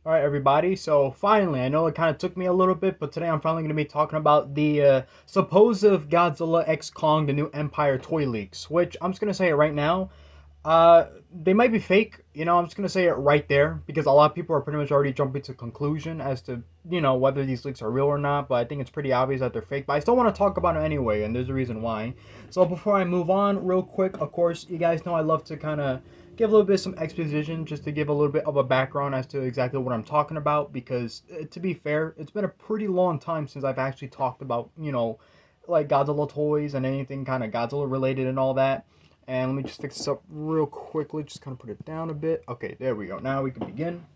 All right, everybody. So finally, I know it kind of took me a little bit, but today I'm finally going to be talking about the supposed Godzilla X Kong, the new Empire toy leaks. Which I'm just going to say it right now. They might be fake. I'm just going to say it right there because a lot of people are pretty much already jumping to conclusion as to whether these leaks are real or not. But I think it's pretty obvious that they're fake. But I still want to talk about it anyway, and there's a reason why. So before I move on, real quick, of course, you guys know I love to kind of give a little bit of some exposition just to give a little bit of a background as to exactly what I'm talking about because to be fair, it's been a pretty long time since I've actually talked about, like Godzilla toys and anything kind of Godzilla related and all that. And let me just fix this up real quickly, just kind of put it down a bit. Okay, there we go. Now we can begin.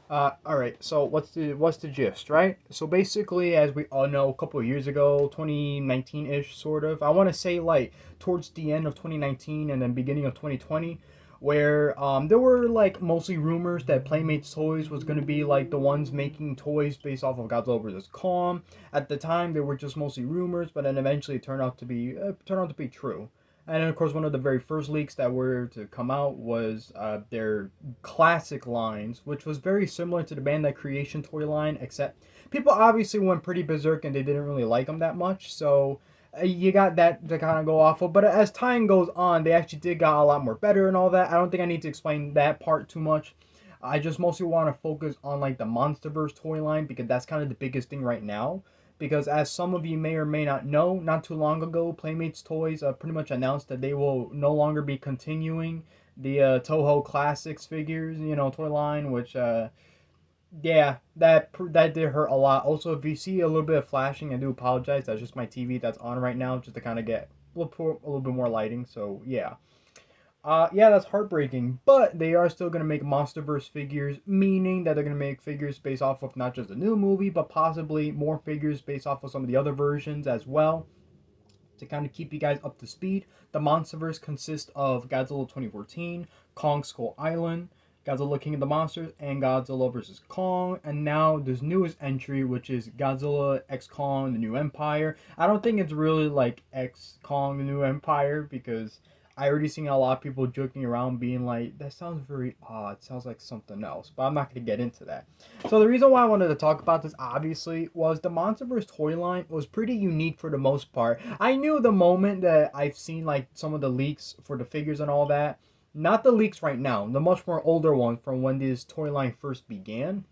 All right. So what's the gist, right? So basically, as we all know, a couple of years ago, 2019-ish, sort of. I want to say like towards the end of 2019 and then beginning of 2020, where there were like mostly rumors that Playmates Toys was gonna be like the ones making toys based off of Godzilla vs Kong. At the time, they were just mostly rumors, but then eventually it turned out to be true. And then, of course, one of the very first leaks that were to come out was their classic lines, which was very similar to the Bandai Creation toy line, except people obviously went pretty berserk and they didn't really like them that much. So you got that to kind of go off of. But as time goes on, they actually did got a lot more better and all that. I don't think I need to explain that part too much. I just mostly want to focus on like the MonsterVerse toy line because that's kind of the biggest thing right now. Because as some of you may or may not know, not too long ago, Playmates Toys pretty much announced that they will no longer be continuing the Toho Classics figures, toy line, which yeah, that did hurt a lot. Also, if you see a little bit of flashing, I do apologize. That's just my TV that's on right now, just to kind of get a little bit more lighting. So yeah. Yeah, that's heartbreaking, but they are still gonna make MonsterVerse figures, meaning that they're gonna make figures based off of not just the new movie, but possibly more figures based off of some of the other versions as well. To kind of keep you guys up to speed, the MonsterVerse consists of Godzilla 2014, Kong Skull Island, Godzilla King of the Monsters, and Godzilla vs. Kong. And now this newest entry, which is Godzilla X Kong, the New Empire. I don't think it's really like X Kong, the New Empire, because I already seen a lot of people joking around being like, that sounds very odd. It sounds like something else. But I'm not going to get into that. So the reason why I wanted to talk about this, obviously, was the MonsterVerse toy line was pretty unique for the most part. I knew the moment that I've seen like some of the leaks for the figures and all that. Not the leaks right now, the much more older one from when this toy line first began.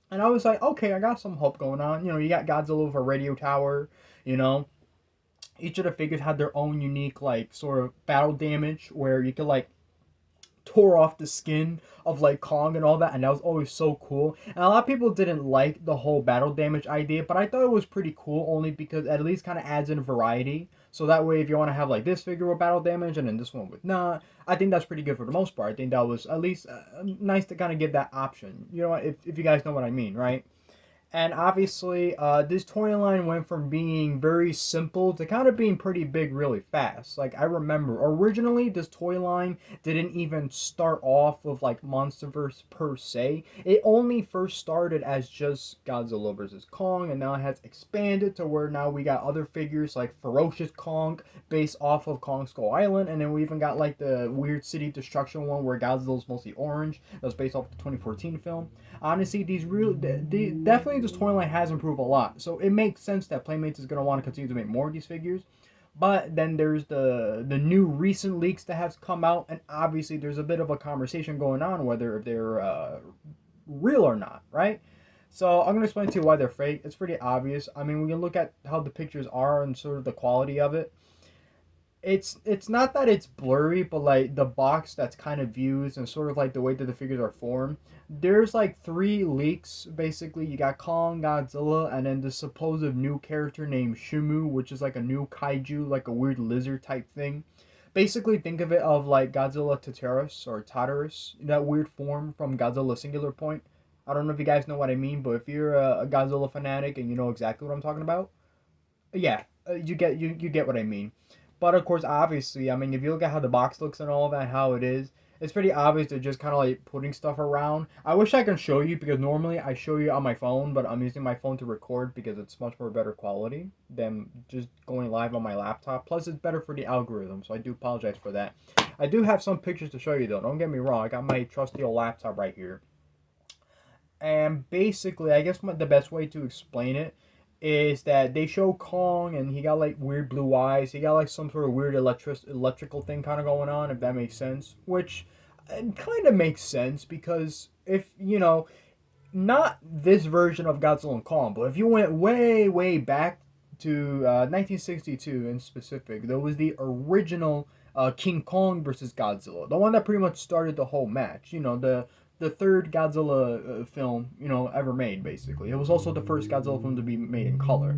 And I was like, okay, I got some hope going on. You got Godzilla with a radio tower, you know. Each of the figures had their own unique, like, sort of battle damage where you could, like, tore off the skin of like Kong and all that, and that was always so cool. And a lot of people didn't like the whole battle damage idea, but I thought it was pretty cool only because it at least kind of adds in variety. So that way, if you want to have like this figure with battle damage and then this one with not, I think that's pretty good for the most part. I think that was at least nice to kind of give that option. If you guys know what I mean, right? And obviously, this toy line went from being very simple to kind of being pretty big really fast. Like, I remember originally, this toy line didn't even start off with like MonsterVerse per se. It only first started as just Godzilla vs. Kong, and now it has expanded to where now we got other figures like Ferocious Kong based off of Kong Skull Island, and then we even got like the Weird City Destruction one where Godzilla's mostly orange. That was based off the 2014 film. Honestly, definitely this toy line has improved a lot. So it makes sense that Playmates is gonna want to continue to make more of these figures. But then there's the new recent leaks that have come out, and obviously there's a bit of a conversation going on whether they're real or not, right? So I'm gonna explain to you why they're fake. It's pretty obvious. I mean, when you look at how the pictures are and sort of the quality of it, it's not that it's blurry, but like the box that's kind of used and sort of like the way that the figures are formed. There's like three leaks basically. You got Kong, Godzilla, and then the supposed new character named Shimu, which is like a new kaiju, like a weird lizard type thing. Basically, think of it of like Godzilla Tartarus or Tartarus, that weird form from Godzilla Singular Point. I don't know if you guys know what I mean, but if you're a Godzilla fanatic and you know exactly what I'm talking about, yeah, you get what I mean. But of course, obviously, I mean, if you look at how the box looks and all that, how it is, it's pretty obvious they're just kind of like putting stuff around. I wish I can show you because normally I show you on my phone, but I'm using my phone to record because it's much more better quality than just going live on my laptop. Plus, it's better for the algorithm, so I do apologize for that. I do have some pictures to show you though. Don't get me wrong. I got my trusty old laptop right here. And basically, I guess the best way to explain it is that they show Kong and he got like weird blue eyes. He got like some sort of weird electrical thing kind of going on, if that makes sense. Which kind of makes sense because if you know, not this version of Godzilla and Kong, but if you went way, way back to 1962 in specific, there was the original King Kong versus Godzilla, the one that pretty much started the whole match. You know, the third Godzilla film, you know, ever made. Basically, it was also the first Godzilla film to be made in color.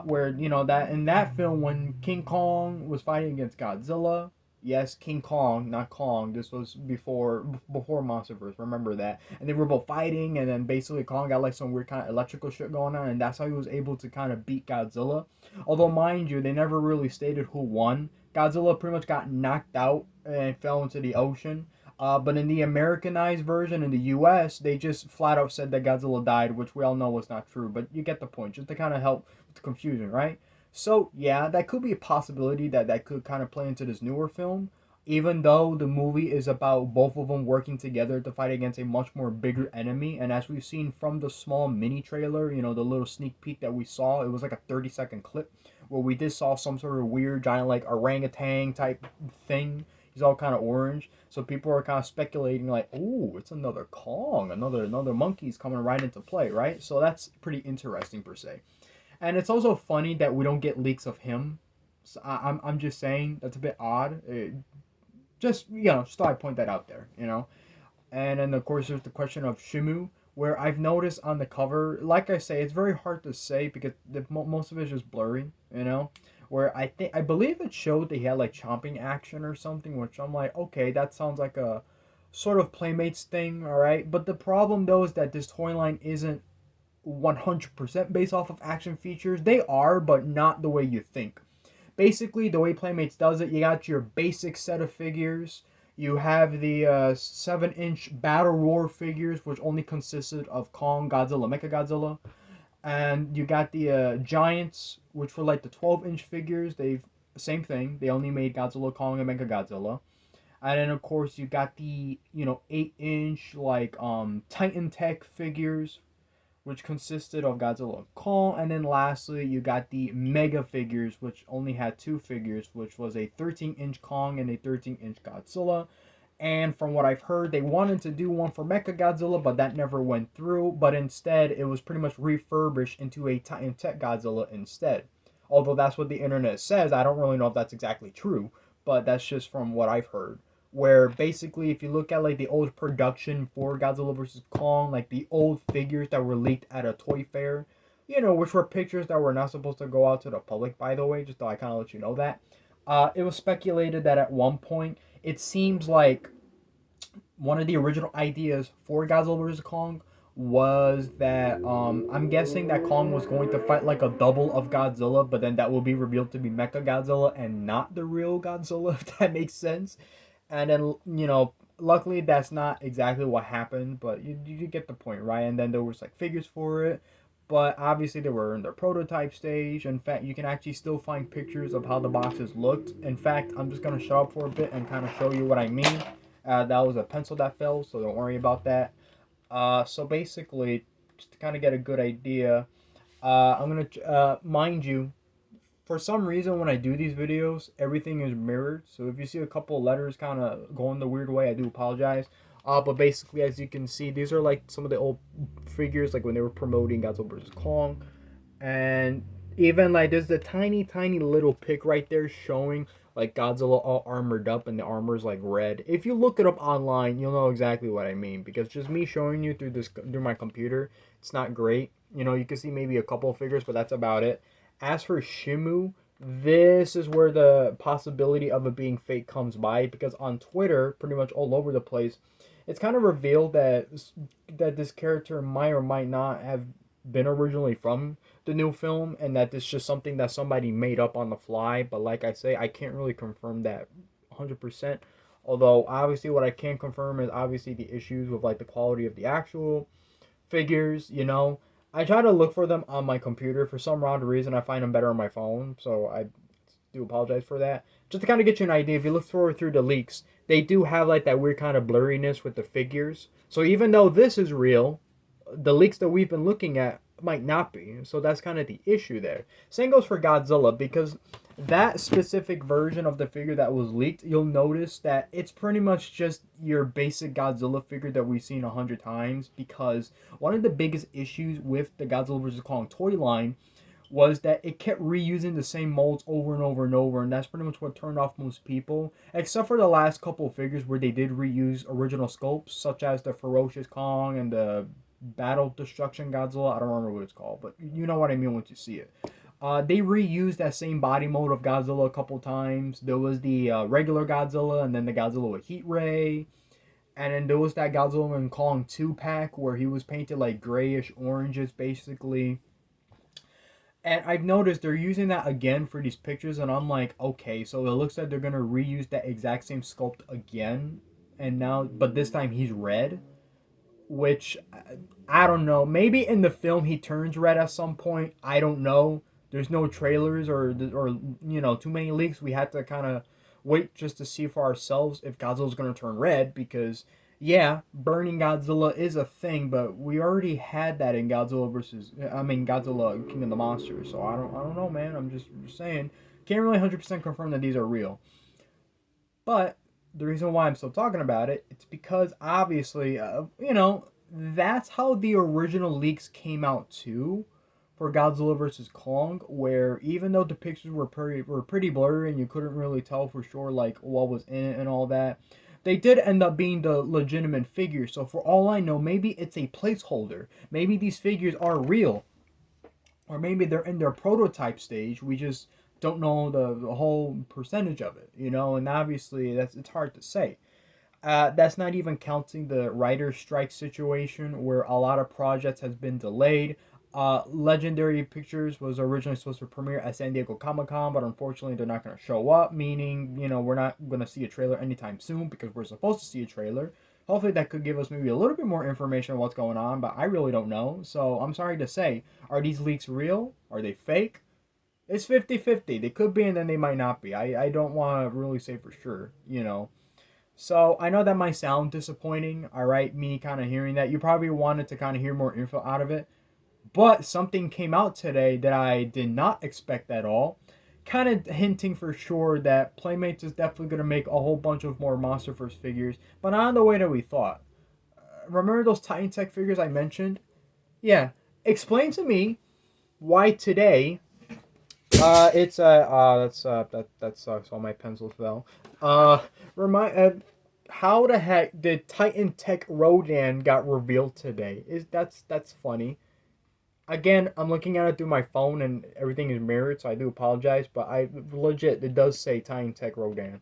Where you know that in that film when King Kong was fighting against Godzilla. Yes, King Kong, not Kong. This was before MonsterVerse. Remember that. And they were both fighting, and then basically Kong got like some weird kind of electrical shit going on, and that's how he was able to kind of beat Godzilla. Although, mind you, they never really stated who won. Godzilla pretty much got knocked out and fell into the ocean. But in the Americanized version in the U.S., they just flat out said that Godzilla died, which we all know was not true. But you get the point, just to kind of help with the confusion, right? So yeah, that could be a possibility that could kind of play into this newer film. Even though the movie is about both of them working together to fight against a much more bigger enemy, and as we've seen from the small mini trailer, you know, the little sneak peek that we saw, it was like a 30-second clip where we did saw some sort of weird giant like orangutan type thing. He's all kind of orange, so people are kind of speculating like, "Oh, it's another Kong, another monkey's coming right into play, right?" So that's pretty interesting per se. And it's also funny that we don't get leaks of him. So I'm just saying that's a bit odd. Just you know, just thought I'd point that out there. You know, and then of course there's the question of Shimu, where I've noticed on the cover, like I say, it's very hard to say because most of it's just blurry. You know, where I believe it showed that he had like chomping action or something, which I'm like, okay, that sounds like a sort of Playmates thing, all right. But the problem though is that this toy line isn't 100% based off of action features. They are, but not the way you think. Basically, the way Playmates does it, you got your basic set of figures. You have the 7-inch Battle Roar figures, which only consisted of Kong, Godzilla, Mechagodzilla. And you got the Giants, which were like the 12-inch figures. They've same thing. They only made Godzilla, Kong, and Mechagodzilla. And then of course you got the 8-inch like Titan Tech figures, which consisted of Godzilla and Kong. And then lastly, you got the Mega figures, which only had two figures, which was a 13-inch Kong and a 13-inch Godzilla. And from what I've heard, they wanted to do one for Mecha Godzilla, but that never went through. But instead, it was pretty much refurbished into a Titan Tech Godzilla instead. Although that's what the internet says, I don't really know if that's exactly true, but that's just from what I've heard. Where basically, if you look at like the old production for Godzilla vs. Kong, like the old figures that were leaked at a toy fair, which were pictures that were not supposed to go out to the public, by the way, just thought I kind of let you know that. It was speculated that at one point, it seems like one of the original ideas for Godzilla vs. Kong was that I'm guessing that Kong was going to fight like a double of Godzilla, but then that will be revealed to be Mecha Godzilla and not the real Godzilla, if that makes sense. And then luckily that's not exactly what happened, but you get the point, right? And then there was like figures for it, but obviously they were in their prototype stage. In fact, you can actually still find pictures of how the boxes looked. In fact, I'm just gonna shut up for a bit and kind of show you what I mean. That was a pencil that fell, so don't worry about that. So basically, just to kind of get a good idea, I'm gonna mind you, for some reason when I do these videos, everything is mirrored. So if you see a couple of letters kind of going the weird way, I do apologize. But basically, as you can see, these are like some of the old figures, like when they were promoting Godzilla vs. Kong. And even like there's a tiny, tiny little pic right there showing like Godzilla all armored up and the armor's like red. If you look it up online, you'll know exactly what I mean. Because just me showing you through my computer, it's not great. You can see maybe a couple of figures, but that's about it. As for Shimu, this is where the possibility of it being fake comes by, because on Twitter, pretty much all over the place, it's kind of revealed that this character might or might not have been originally from the new film, and that this is just something that somebody made up on the fly. But like I say, I can't really confirm that 100%. Although obviously what I can confirm is obviously the issues with like the quality of the actual figures. I try to look for them on my computer. For some odd reason, I find them better on my phone, so I do apologize for that. Just to kind of get you an idea, if you look through the leaks, they do have like that weird kind of blurriness with the figures. So even though this is real, the leaks that we've been looking at might not be. So that's kind of the issue there. Same goes for Godzilla, because that specific version of the figure that was leaked, you'll notice that it's pretty much just your basic Godzilla figure that we've seen 100 times. Because one of the biggest issues with the Godzilla vs. Kong toy line was that it kept reusing the same molds over and over and over, and that's pretty much what turned off most people. Except for the last couple of figures where they did reuse original sculpts, such as the Ferocious Kong and the Battle Destruction Godzilla. I don't remember what it's called, but you know what I mean once you see it. They reused that same body mode of Godzilla a couple times. There was the regular Godzilla, and then the Godzilla with Heat Ray. And then there was that Godzilla and Kong 2 pack where he was painted like grayish oranges, basically. And I've noticed they're using that again for these pictures, and I'm like, okay, so it looks like they're gonna reuse that exact same sculpt again, and now, but this time he's red, which I don't know. Maybe in the film he turns red at some point. I don't know. There's no trailers or too many leaks. We had to kind of wait just to see for ourselves if Godzilla's gonna turn red, because yeah, burning Godzilla is a thing, but we already had that in Godzilla King of the Monsters. So I don't know, man. I'm just saying, can't really 100% confirm that these are real. But the reason why I'm still talking about it, it's because obviously, that's how the original leaks came out too, for Godzilla vs. Kong, where even though the pictures were pretty blurry and you couldn't really tell for sure like what was in it and all that, they did end up being the legitimate figures. So for all I know, maybe it's a placeholder. Maybe these figures are real, or maybe they're in their prototype stage. We just don't know the whole percentage of it, and obviously it's hard to say. That's not even counting the writer strike situation where a lot of projects has been delayed. Legendary Pictures was originally supposed to premiere at San Diego Comic-Con, but unfortunately they're not going to show up, meaning, we're not going to see a trailer anytime soon because we're supposed to see a trailer. Hopefully that could give us maybe a little bit more information on what's going on, but I really don't know. So I'm sorry to say, are these leaks real? Are they fake? It's 50-50. They could be and then they might not be. I don't want to really say for sure. So I know that might sound disappointing, all right, me kind of hearing that. You probably wanted to kind of hear more info out of it. But something came out today that I did not expect at all, kind of hinting for sure that Playmates is definitely going to make a whole bunch of more MonsterVerse figures, but not in the way that we thought. Remember those Titan Tech figures I mentioned? Yeah. Explain to me why today. It's that sucks. All my pencils fell. Remind. How the heck did Titan Tech Rodan got revealed today? That's funny. Again, I'm looking at it through my phone and everything is mirrored, so I do apologize. But I legit, it does say Titan Tech Rodan.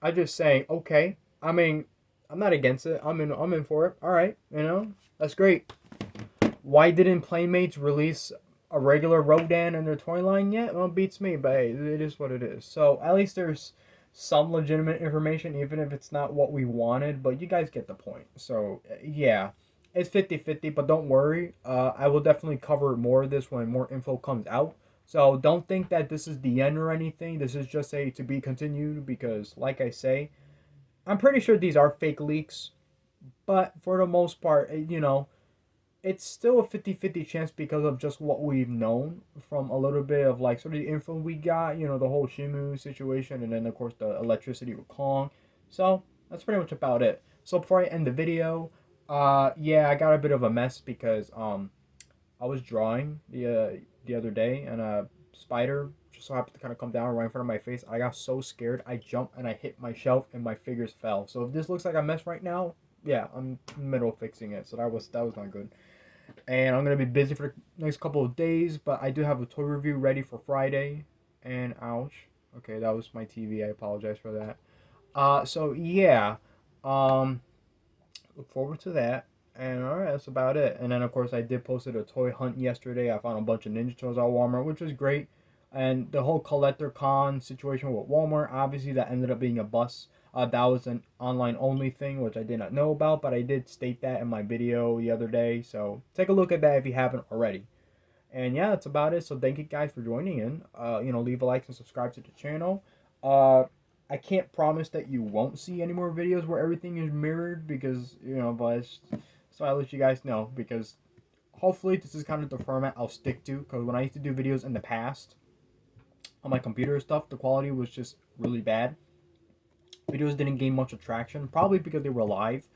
I'm just saying, okay. I mean, I'm not against it. I'm in for it. All right, that's great. Why didn't Playmates release a regular Rodan in their toy line yet? Well, it beats me, but hey, it is what it is. So at least there's some legitimate information, even if it's not what we wanted. But you guys get the point. So yeah, it's 50-50, but don't worry. I will definitely cover more of this when more info comes out. So don't think that this is the end or anything. This is just a to be continued because, like I say, I'm pretty sure these are fake leaks. But for the most part, it's still a 50-50 chance because of just what we've known from a little bit of like sort of the info we got, the whole Shimu situation, and then of course the electricity with Kong. So that's pretty much about it. So before I end the video, yeah, I got a bit of a mess because I was drawing the other day and a spider just so happened to kind of come down right in front of my face. I got so scared, I jumped and I hit my shelf and my figures fell. So if this looks like a mess right now, yeah, I'm in the middle of fixing it. So that was not good. And I'm gonna be busy for the next couple of days, but I do have a toy review ready for Friday. And ouch, okay, that was my TV. I apologize for that. So yeah, um, look forward to that. And alright, that's about it. And then of course I did posted a toy hunt yesterday. I found a bunch of Ninja Turtles at Walmart, which was great. And the whole collector con situation with Walmart, obviously that ended up being a bust. That was an online only thing, which I did not know about, but I did state that in my video the other day. So take a look at that if you haven't already. And yeah, that's about it. So thank you guys for joining in. Leave a like and subscribe to the channel. I can't promise that you won't see any more videos where everything is mirrored because, but so I'll let you guys know because hopefully this is kind of the format I'll stick to, because when I used to do videos in the past on my computer stuff, the quality was just really bad. Videos didn't gain much attraction, probably because they were live.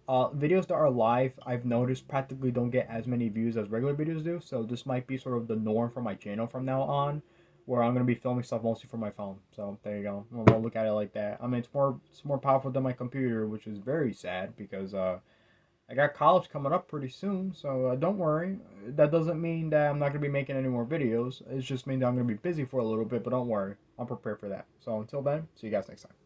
Videos that are live, I've noticed, practically don't get as many views as regular videos do. So this might be sort of the norm for my channel from now on, where I'm gonna be filming stuff mostly from my phone. So there you go. We'll look at it like that. I mean, it's more powerful than my computer, which is very sad because I got college coming up pretty soon. So don't worry. That doesn't mean that I'm not gonna be making any more videos. It's just mean that I'm gonna be busy for a little bit. But don't worry, I'm prepared for that. So until then, see you guys next time.